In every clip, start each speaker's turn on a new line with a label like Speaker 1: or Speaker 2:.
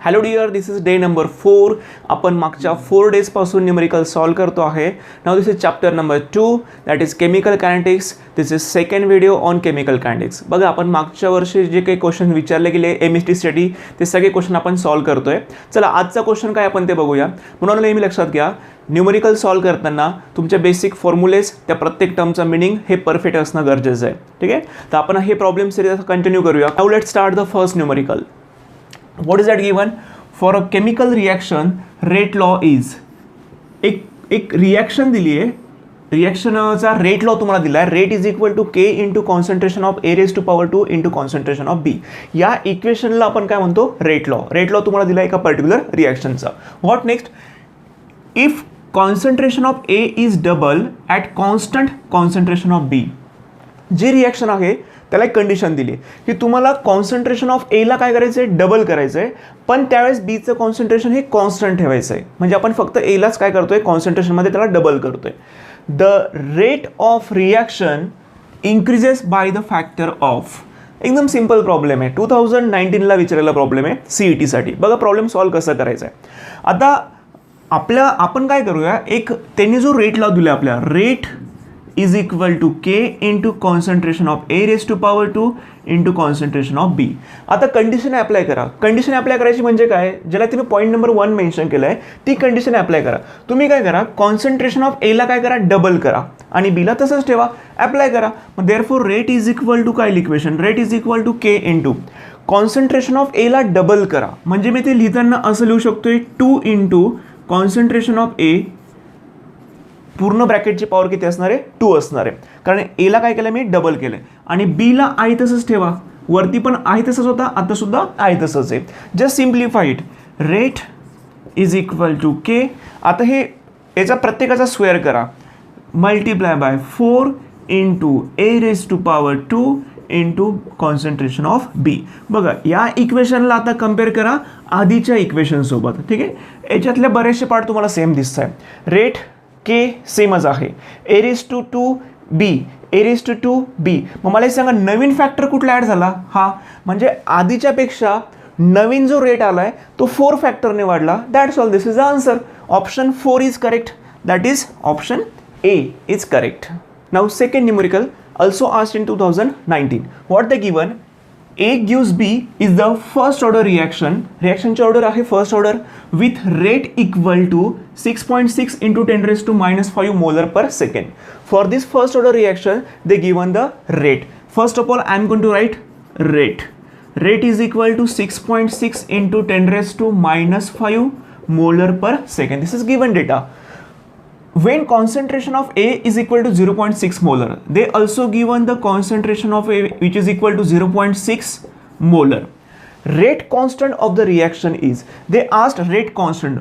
Speaker 1: Hello dear, this is day number 4. आपण मागच्या 4 डेजपासून न्यूमेरिकल सॉल्व करतो आहे. Now this is chapter number 2, that is chemical kinetics. This is second video on chemical kinetics. बघा, आपण मागच्या वर्षी जे काही क्वेश्चन विचारले गेले एमएसटीसाठी ते सगळे क्वेश्चन आपण सॉल्व करतोय. चला, आजचा क्वेश्चन काय आपण ते बघूया. म्हणून नेहमी लक्षात घ्या, न्यूमेरिकल सॉल्व करताना तुमचे बेसिक फॉर्म्युलेस, त्या प्रत्येक टर्मचा मिनिंग हे परफेक्ट असणं गरजेचं आहे. ठीक आहे, तर आपण हे प्रॉब्लेम सिरीज कंटिन्यू करूया. Now let's start the first numerical. What is that given? For a chemical reaction, rate law is एक रिॲक्शन दिली आहे. रिॲक्शनचा रेट लॉ तुम्हाला दिला आहे. Rate is equal to K into concentration of A raise to power 2 into concentration of B. या इक्वेशनला आपण काय म्हणतो? Rate law. रेट लॉ तुम्हाला दिला एका पर्टिक्युलर रिॲक्शनचा. What next? If concentration of A is double at constant concentration of B. जी रिॲक्शन आहे त्याला एक कंडिशन दिली की तुम्हाला कॉन्सन्ट्रेशन ऑफ एला काय करायचं आहे? डबल करायचं आहे, पण त्यावेळेस बीचं कॉन्सन्ट्रेशन हे कॉन्स्टंट ठेवायचं आहे. म्हणजे आपण फक्त एलाच काय करतोय? कॉन्सन्ट्रेशनमध्ये त्याला डबल करतोय. The rate of reaction increases by the factor of. एकदम सिम्पल प्रॉब्लेम आहे. 2019ला विचारलेला प्रॉब्लेम आहे CETसाठी. बघा प्रॉब्लेम सॉल्व कसं करायचं आहे. आता आपण काय करूया, एक त्यांनी जो रेट लॉ दिला आपल्या, rate is equal to k into concentration of a raised to power 2 into concentration of b. आता कंडिशन अप्लाय करा. कंडिशन अप्लाय करायची म्हणजे काय? ज्याला तुम्ही पॉईंट नंबर 1 मेन्शन केलं आहे ती कंडिशन अप्लाय करा. तुम्ही काय करा? कॉन्सन्ट्रेशन ऑफ एला काय करा? डबल करा आणि बीला तसंच ठेवा, अप्लाय करा. मग therefore rate is equal to काय equation? Rate is equal to K into concentration of एला डबल करा. म्हणजे मी ते लिहिताना असं लिहू शकतोय 2 इंटू कॉन्सन्ट्रेशन ऑफ ए, पूर्ण ब्रॅकेटची पॉवर किती असणार आहे? 2 असणार आहे. कारण एला काय केलं? मी डबल केलं. आणि बीला आहे तसंच ठेवा. वरती पण आहे तसंच होता, आता सुद्धा आहे तसंच आहे. Just simplify it. Rate is equal to K. आता हे याचा प्रत्येकाचा स्क्वेअर करा. Multiply by 4 into A raise to power 2 into concentration of B. बघा, या इक्वेशनला आता कम्पेअर करा आधीच्या इक्वेशनसोबत. ठीक आहे, याच्यातले बरेचसे पार्ट तुम्हाला सेम दिसत आहे. रेट के सेमच आहे. A raise to 2 B, A raise to 2 B. मग मला सांगा, नवीन फॅक्टर कुठला ॲड झाला? हा, म्हणजे आधीच्यापेक्षा नवीन जो रेट आला आहे तो 4 फॅक्टरने वाढला. That's all. This is the answer. Option 4 is correct. That is option A is correct. Now second numerical also asked in 2019. What they given? A gives B is the first order reaction. Reaction ची order आहे first order with rate equal to 6.6 into 10 raised to -5 molar per second. For this first order reaction, they given the rate. First of all, I am going to write rate. Rate is equal to 6.6 into 10 raised to -5 molar per second. This is given data. When concentration of A is equal to 0.6 molar, they also given the concentration of A which is equal to 0.6 molar. Rate constant of the reaction is, they asked rate constant.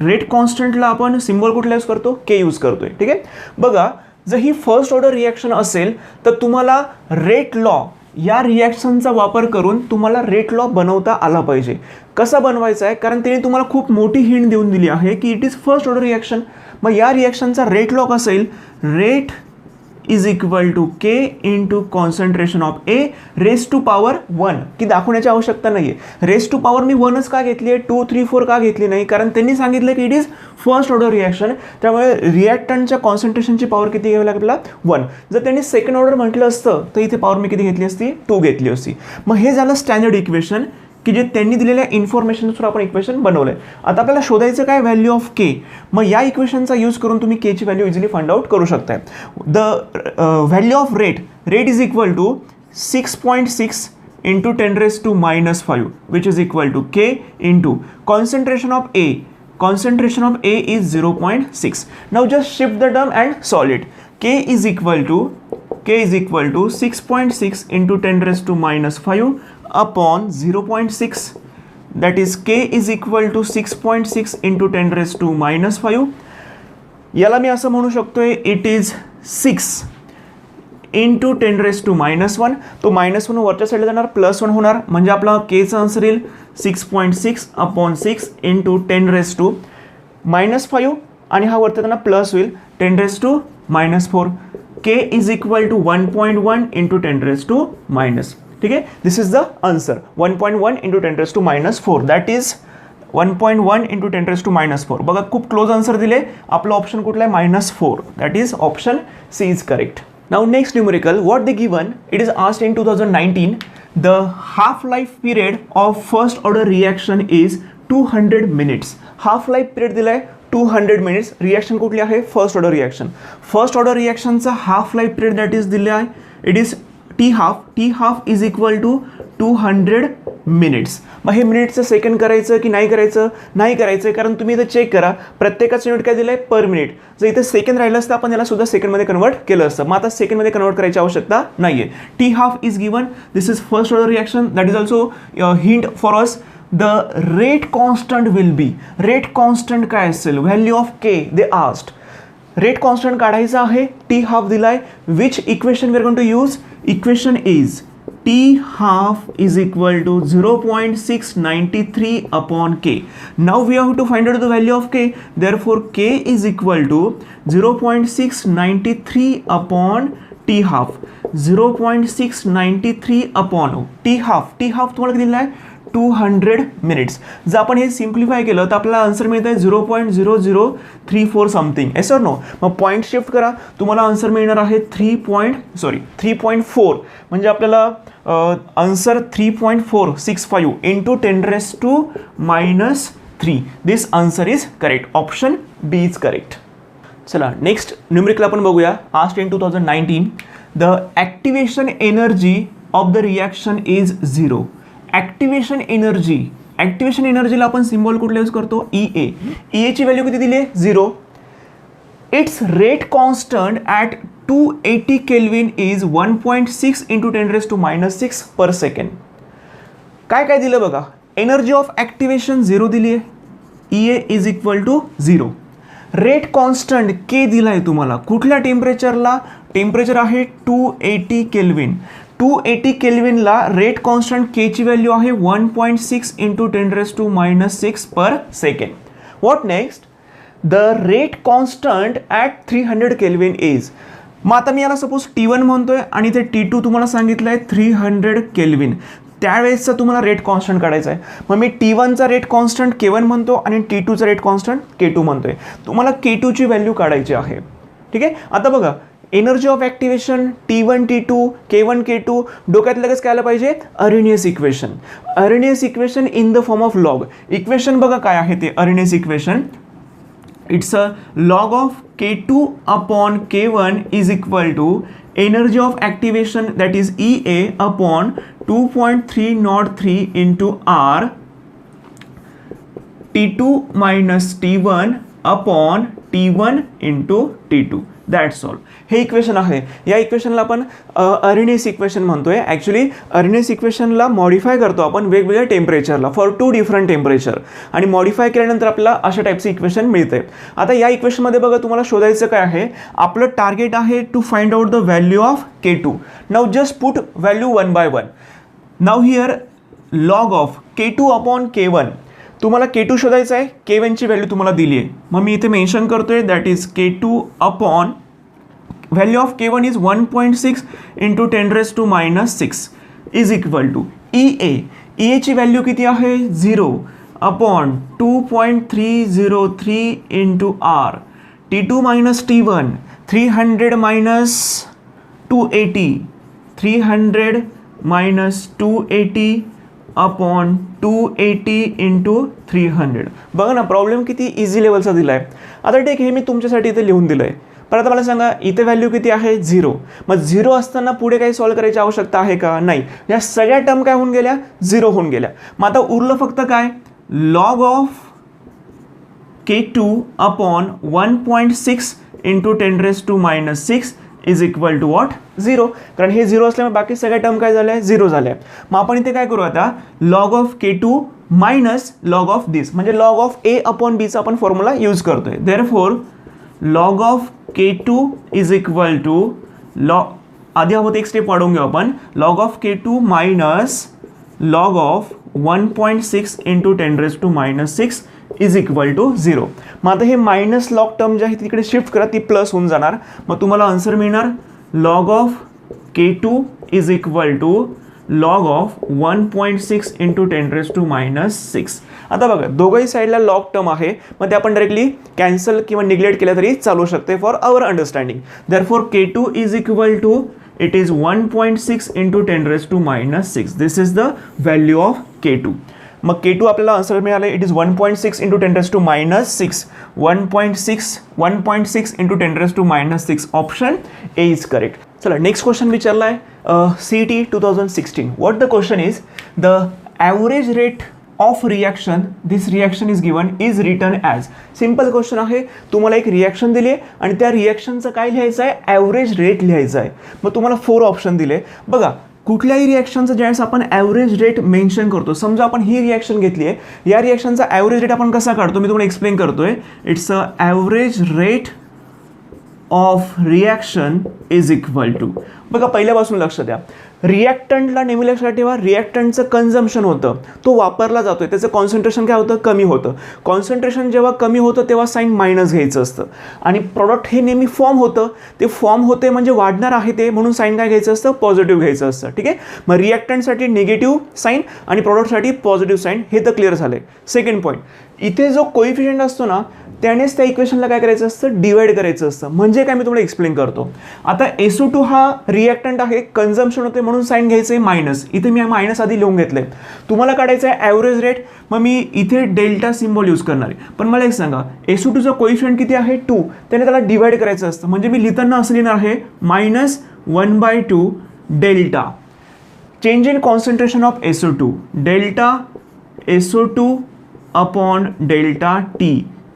Speaker 1: Rate constant ला आपण symbol कुठला use करतो? K use करतोय. ठीक आहे, बघा, जर ही first order reaction असेल तर तुम्हाला रेट लॉ या रिॲक्शनचा वापर करून तुम्हाला रेट लॉ बनवता आला पाहिजे. कसा बनवायचा आहे? कारण त्याने तुम्हाला खूप मोठी हिंट देऊन दिली आहे की it is first order reaction. मग या रिॲक्शनचा रेट लॉ कसा येईल? Rate is equal to K into concentration of A raise to power 1. की दाखवण्याची आवश्यकता नाही आहे. रेस टू पॉवर मी 1च का घेतली आहे? 2, 3, 4 का घेतली नाही? कारण त्यांनी सांगितलं की it is first order reaction. त्यामुळे रिॲक्टंटच्या कॉन्सन्ट्रेशनची पॉवर किती घ्यावी लागेल? 1. जर त्यांनी सेकंड ऑर्डर म्हटलं असतं तर इथे पॉवर मी किती घेतली असती? 2 घेतली असती. मग हे झालं स्टँडर्ड इक्वेशन की जे त्यांनी दिलेल्या इन्फॉर्मेशननुसार आपण इक्वेशन बनवलं आहे. आता आपल्याला शोधायचं काय? व्हॅल्यू ऑफ के. मग या इक्वेशनचा यूज करून तुम्ही केची व्हॅल्यू इझिली फाइंड आउट करू शकताय. The value of rate, rate is equal to 6.6 into 10 raised to -5 which is equal to K into concentration of A. Concentration of A is 0.6. Now just shift the term and solve it. K is equal to 6.6 into 10 raised to -5 upon 0.6. That is K is equal to 6.6 into 10 raised to -5. याला मी असं म्हणू शकतोय, it is 6 into 10 raised to -1. तो -1 वरच्या साईडला जाणार, +1 होणार. म्हणजे आपला केचा आन्सर येईल 6.6 अपॉन 6 इंटू 10 raised to -5 आणि हा वरती त्यांना प्लस होईल 10 raised to -4. K is equal to 1.1 into 10 raised to -. ठीक आहे, this is the answer. 1.1 into 10 raised to -4. That is 1.1 into 10⁻⁻⁴. बघा खूप क्लोज आन्सर दिले. आपलं ऑप्शन कुठलं आहे? -4. That is option C is correct. Now next numerical, what they given, it is asked in 2019, the half-life period of first order reaction is 200 minutes. Half-life period दिलाय 200 minutes. Reaction कुठली आहे? First order reaction. First order रिॲक्शनचा half life period that is दिले आहे, it is T half is equal to 200 minutes. मग हे मिनिटचं second करायचं की नाही करायचं? नाही करायचं, कारण तुम्ही इथं चेक करा, प्रत्येकाचं युनिट काय दिलं आहे? Per minute. जर इथं सेकंड राहिलं असतं आपण याला सुद्धा सेकंडमध्ये कन्वर्ट केलं असतं. मग आता सेकंडमध्ये कन्वर्ट करायची आवश्यकता नाही आहे. T half is given, this is first order reaction, that is also hint for us. The rate constant will be, rate constant काय असेल? Value of K they asked. Rate constant काढायचा आहे, टी हाफ दिलाय. Which equation we are going to use? Equation is T half is equal to 0.693 upon K. Now we have to find out the value of K. Therefore, K is equal to 0.693 upon T half. 0.693 upon T half. T half तुम्हाला किती दिला आहे? 200 minutes. जर आपण हे simplify केलं तर आपल्याला आन्सर मिळत आहे 0.0034 समथिंग. Yes or no? मग पॉईंट शिफ्ट करा, तुम्हाला आन्सर मिळणार आहे 3.4. म्हणजे आपल्याला answer 3.465 into 10⁻⁻3. This answer is correct. Option B is correct. चला नेक्स्ट न्यूमेरिकल आपण बघूया. Asked in 2019, the activation energy of the reaction is 0. Activation एनर्जीला आपण सिम्बॉल कुठला यूज करतो? EA. EAची व्हॅल्यू किती दिली आहे? 0. It's rate constant at 280 kelvin is 1.6 into 10⁻⁻6 per second. काय दिलं बघा? एनर्जी ऑफ ॲक्टिवेशन 0 दिली आहे, EA is equal to 0. Rate constant K दिला आहे तुम्हाला कुठल्या टेम्परेचरला? टेम्परेचर आहे 280 केल्विन. 280 केल्विनला रेट कॉन्स्टंट केची व्हॅल्यू आहे 1.6 into 10⁻⁻6 per second. What next? The rate constant at 300 kelvin is. मग आता मी याला सपोज T1 म्हणतोय आणि ते T2 तुम्हाला सांगितलं आहे 300 केल्विन. त्यावेळेसचा तुम्हाला रेट कॉन्स्टंट काढायचा आहे. मग मी T1चा रेट कॉन्स्टंट K1 म्हणतो आणि T2चा रेट कॉन्स्टंट K2 म्हणतोय. तुम्हाला K2ची व्हॅल्यू काढायची आहे. ठीक आहे. आता बघा, energy of activation T1 T2 K1 K2 डोक्यात लगेच काय आलं पाहिजे? Arrhenius equation. Arrhenius equation in the form of log. Equation बघा काय आहे ते Arrhenius equation. It's a log of K2 upon K1 is equal to energy of activation that is EA upon 2.303 into R T2 minus T1 upon T1 into T2. That's all. हे equation आहे. या इक्वेशनला आपण Arrhenius equation म्हणतोय. Actually Arrhenius इक्वेशनला modify करतो आपण वेगवेगळ्या टेम्परेचरला फॉर 2 डिफरंट टेम्परेचर, आणि मॉडिफाय केल्यानंतर आपल्याला अशा टाईपचं इक्वेशन मिळतंय. आता या इक्वेशनमध्ये बघा तुम्हाला शोधायचं काय आहे? आपलं टार्गेट आहे to find out the value of K2. Now just put value 1 by 1. Now here log of K2 upon K1. तुम्हाला K2 शोधायचं आहे, K1ची व्हॅल्यू तुम्हाला दिली आहे. मग मी इथे मेन्शन करतोय that is K2 upon value of K1 is 1.6 into 10⁻⁻6 is equal to EA. EAची व्हॅल्यू किती आहे? 0 upon 2.303 into R. T2 minus T1 300 minus 280 300 minus 280 upon 280 into 300. बघा ना, प्रॉब्लेम किती इझी लेवलचा दिला आहे. आता ठीक, हे मी तुमच्यासाठी इथे लिहून दिलं आहे. पण आता मला सांगा, इथे व्हॅल्यू किती आहे? 0. मग 0 असताना पुढे काही सॉल्व करायची आवश्यकता आहे का? नाही. या सगळ्या टर्म काय होऊन गेल्या? 0 होऊन गेल्या. मग आता उरलं फक्त काय? Log of K2 upon 1.6 into 10⁻⁻6 is equal to what? 0. कारण हे 0 असल्यामुळे बाकी सगळ्या टर्म काय झाल्या? 0 झाल्या. मग आपण इथे काय करू आता? Log of K2 minus log of this, म्हणजे लॉग ऑफ A अपॉन बीचा आपण फॉर्म्युला यूज करतोय. Therefore log of K2 is equal to आधी हवं एक स्टेप वाढवून घेऊ आपण. Log of K2 minus log of 1.6 into 10⁻⁻6 is equal to 0. मग आता हे मायनस लॉग टर्म जे आहे तिकडे शिफ्ट करा, ती प्लस होऊन जाणार. मग तुम्हाला आन्सर मिळणार log of K2 is equal to log of 1.6 into 10⁻⁻6. आता बघा दोघंही साईडला लॉग टर्म आहे, मग ते आपण डायरेक्टली कॅन्सल किंवा निग्लेक्ट केलं तरी चालू शकते for our understanding. Therefore K2 is equal to it is 1.6 into 10⁻⁶. This is the value of K2. मग K2 आपल्याला आन्सर मिळालं it is 1.6 into 10⁻⁶. 1.6 into 10⁻⁶. Option A is correct. चला नेक्स्ट क्वेश्चन विचारला आहे CET 2016. What the question is the average rate of reaction this reaction is given is written as. Simple question आहे. तुम्हाला एक reaction दिली आहे आणि त्या रिॲक्शनचं काय लिहायचं आहे, ॲव्हरेज रेट लिहायचं आहे. मग तुम्हाला 4 ऑप्शन दिले. बघा कुठल्याही रिॲक्शनचं ज्यावेळेस आपण ॲव्हरेज रेट मेन्शन करतो, समजा आपण ही रिॲक्शन घेतली आहे, या रिॲक्शनचा ॲव्हरेज रेट आपण कसा काढतो मी तुम्हाला एक्सप्लेन करतोय. It's a average rate of reaction is equal to. बघा पहिल्यापासून लक्ष द्या, रिॲक्टंटला नेहमी लक्षात ठेवा रिॲक्टंटचं कन्झम्पशन होतं, तो वापरला जातोय, त्याचं कॉन्सन्ट्रेशन काय होतं, कमी होतं. कॉन्सन्ट्रेशन जेव्हा कमी होतं तेव्हा साईन मायनस घ्यायचं असतं. आणि प्रॉडक्ट हे नेहमी फॉर्म होतं, ते फॉर्म होते म्हणजे वाढणार आहे ते, म्हणून साईन काय घ्यायचं असतं, पॉझिटिव्ह घ्यायचं असतं. ठीक आहे. मग रिॲक्टंटसाठी निगेटिव्ह साईन आणि प्रॉडक्टसाठी पॉझिटिव्ह साईन, हे तर क्लिअर झालं आहे. सेकंड पॉईंट, इथे जो कोइफिशियंट असतो ना त्यानेच त्या इक्वेशनला काय करायचं असतं, डिवाइड करायचं असतं. म्हणजे काय मी तुम्हाला एक्सप्लेन करतो. आता SO2 हा रिॲक्टंट आहे, कन्झम्पशन होते म्हणून साईन घ्यायचं आहे मायनस. इथे मी मायनस आधी लिहून घेतलंय. तुम्हाला काढायचं आहे ॲव्हरेज रेट, मग मी इथे डेल्टा सिम्बॉल यूज करणार आहे. पण मला एक सांगा SO2चा कोइफिशियंट किती आहे 2, त्याने त्याला डिवाइड करायचं असतं. म्हणजे मी लिहिताना असं लिहिणार आहे -1/2 delta change in concentration of SO2 delta SO2 upon delta T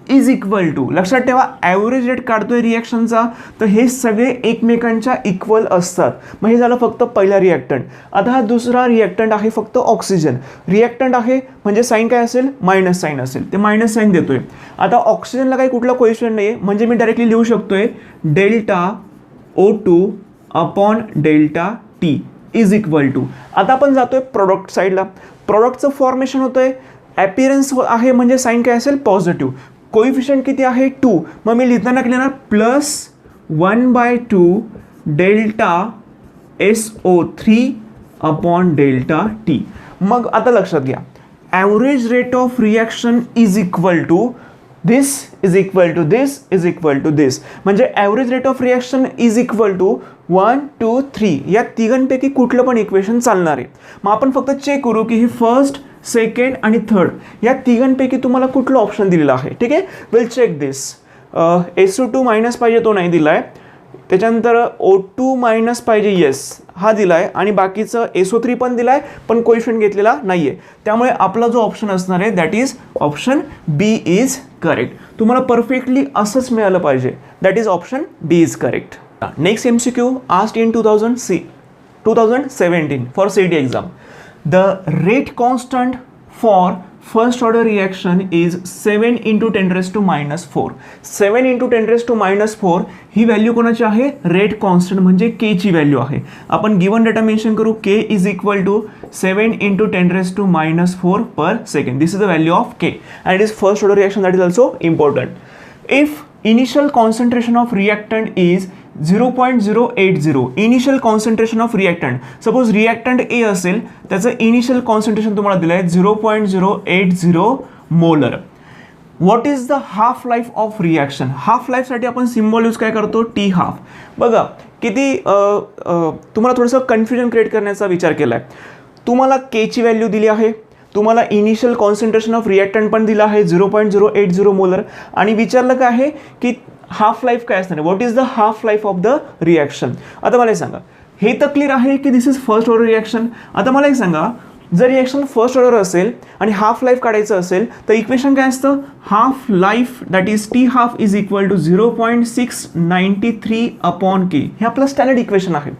Speaker 1: is equal to. लक्षात ठेवा ॲव्हरेज रेट काढतोय रिॲक्शनचा तर हे सगळे एकमेकांच्या इक्वल असतात. मग हे झालं फक्त पहिला रिॲक्टंट. आता हा दुसरा रिॲक्टंट आहे फक्त ऑक्सिजन. रिॲक्टंट आहे म्हणजे साईन काय असेल, मायनस साईन असेल, ते मायनस साईन देतोय. आता ऑक्सिजनला काही कुठला कोइफिशियंट नाही आहे म्हणजे मी डायरेक्टली लिहू शकतोय delta O2 upon delta T is equal to. आता आपण जातोय प्रोडक्ट साईडला. प्रोडक्टचं फॉर्मेशन होतंय, ॲपिअरन्स आहे म्हणजे साईन काय असेल, पॉझिटिव्ह. कोइफिशियंट किती आहे 2, मग मी लिहिताना लिहिणार +1/2 delta SO3 upon delta T. मग आता लक्षात घ्या average rate of reaction is equal to this is equal to this is equal to this. म्हणजे average rate of reaction is equal to 1, 2, 3 या तिघांपैकी कुठलं पण इक्वेशन चालणार आहे. मग आपण फक्त चेक करू की ही फर्स्ट, सेकंड आणि थर्ड या तिघांपैकी तुम्हाला कुठलं ऑप्शन दिलेलं आहे. ठीक आहे. Will check this. SO2 minus पाहिजे तो नाही दिला आहे. त्याच्यानंतर O2 मायनस पाहिजे येस हा दिला आहे. आणि बाकीचं SO3 पण दिला आहे पण कोइफिशियंट घेतलेला नाही आहे. त्यामुळे आपला जो ऑप्शन असणार आहे that is option B is correct. तुम्हाला परफेक्टली असंच मिळालं पाहिजे. That is option B is correct. Next MCQ asked in 2017 for CET exam. The rate constant for first order reaction is 7 into 10⁻⁴. 7 into 10⁻⁴ ही value कोणाची आहे, rate constant म्हणजे K ची value आहे. आपण गिवन डेटा मेन्शन करू K is equal to 7 into 10⁻⁴ per second. This is the value of K and it is first order reaction, that is also important. If initial concentration of reactant is 0.080 initial concentration of reactant. Suppose reactant A असेल त्याचं initial concentration तुम्हाला दिलं आहे 0.080 molar. What is the half life of reaction. Half लाईफसाठी आपण symbol use काय करतो, T half. बघा किती तुम्हाला थोडंसं कन्फ्युजन क्रिएट करण्याचा विचार केला आहे. तुम्हाला K ची व्हॅल्यू दिली आहे, तुम्हाला इनिशियल कॉन्सन्ट्रेशन ऑफ रिॲक्टंट पण दिलं आहे 0.080 मोलर आणि विचारलं काय आहे की हाफ लाईफ काय असणार, what is the half life of the reaction. आता मला एक सांगा, हे तर क्लिअर आहे की दिस इज फर्स्ट ऑर्डर रिॲक्शन. आता मला एक सांगा जर रिॲक्शन फर्स्ट ऑर्डर असेल आणि हाफ लाईफ काढायचं असेल तर इक्वेशन काय असतं, half life that is T half is equal to 0.693 upon K. हे आपलं स्टँडर्ड इक्वेशन आहे.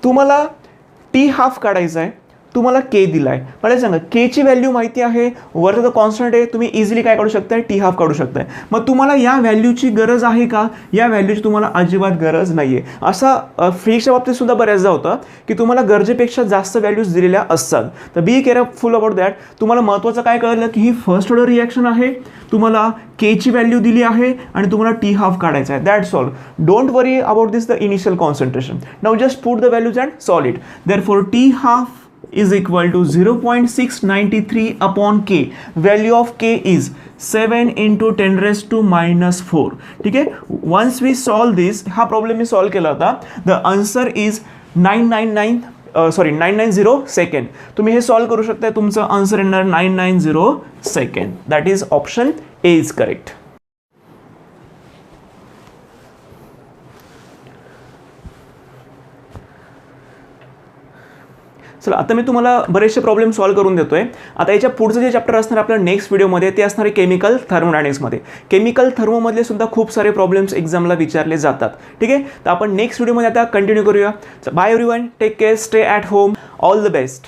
Speaker 1: तुम्हाला T हाफ काढायचं आहे, तुम्हाला K दिला आहे. मला सांगा K ची व्हॅल्यू माहिती आहे, वरचं कॉन्स्टंट आहे, तुम्ही इझिली काय काढू शकताय, T हाफ काढू शकताय. मग तुम्हाला या व्हॅल्यूची गरज आहे का, या व्हॅल्यूची तुम्हाला अजिबात गरज नाही आहे. असा फिजिक्सच्या बाबतीत सुद्धा बऱ्याचदा होतं की तुम्हाला गरजेपेक्षा जास्त व्हॅल्यूज दिलेल्या असतात. तर बी केअरफुल अबाउट दॅट. तुम्हाला महत्त्वाचं काय कळलं की ही फर्स्ट ऑर्डर रिॲक्शन आहे, तुम्हाला K ची व्हॅल्यू दिली आहे आणि तुम्हाला T हाफ काढायचा आहे. That's all. Don't worry about this the initial concentration. Now just put the values and solve it. Therefore T half is equal to 0.693 upon k. Value of k is 7 into 10 raised to minus 4. ठीक आहे. Once we solve this, हा problem मी solve केला होता. The answer is 990 second. तुम्ही हे solve करू शकता. तुमचं आन्सर येणार 990 second. That is option A is correct. चला आता मी तुम्हाला बरेचसे प्रॉब्लेम सॉल्व करून देतोय. आता याच्या पुढचं जे चॅप्टर असणार आपल्या नेक्स्ट व्हिडिओमध्ये ते असणार आहे केमिकल थर्मोडायनेमिक्समध्ये. केमिकल थर्मोमधले सुद्धा खूप सारे प्रॉब्लेम्स एक्झामला विचारले जातात. ठीक आहे. तर आपण नेक्स्ट व्हिडिओमध्ये आता कंटिन्यू करूया. Bye everyone, take care, stay at home, all the best.